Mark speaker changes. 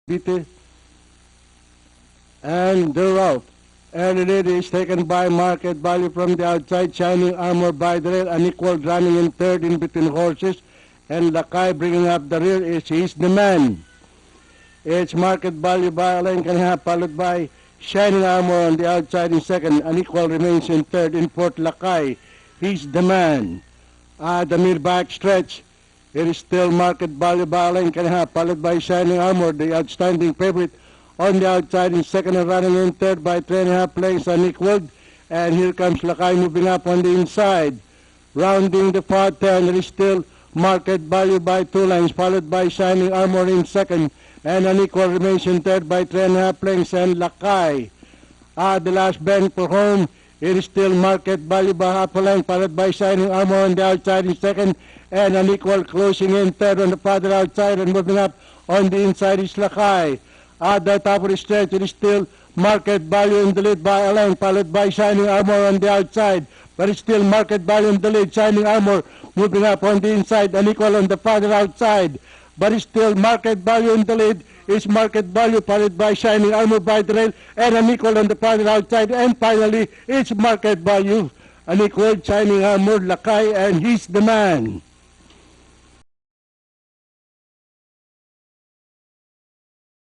Speaker 1: Bitte, and they're out. Early lead is taken by Market Value from the outside. Shining Armor by the rail. Unequal running in third in between horses. And Lakai bringing up the rear is He's the Man. It's Market Value by Alain Canha, followed by Shining Armor on the outside in second. Unequal remains in third. In fourth, Lakai. He's the Man. The mid back stretch. It is still Market Value by Alain Canha, followed by Shining Armor, the outstanding favorite. On the outside in second and running in third by 3.5 lengths on Nick Wood. And here comes Lakai moving up on the inside. Rounding the far turn, there is still Market Value by 2 lengths, followed by Shining Armor in second. And unequal remains in third by 3.5 lengths and Lakai. The last bend for home. It is still Market Value by half a length, followed by Shining Armor on the outside in second. And unequal closing in third on the farther outside and moving up on the inside is Lakai. At the top of the stretch, it is still Market Value in the lead by a length, followed by Shining Armor on the outside. But it's still Market Value in the lead, Shining Armor moving up on the inside, unequal on the farther outside. But it's still Market Value in the lead. It's Market Value followed by Shining Armor by the rail, and unequal on the farther outside. And finally, it's Market Value, unequal, Shining Armor, Lakai, and He's the Man.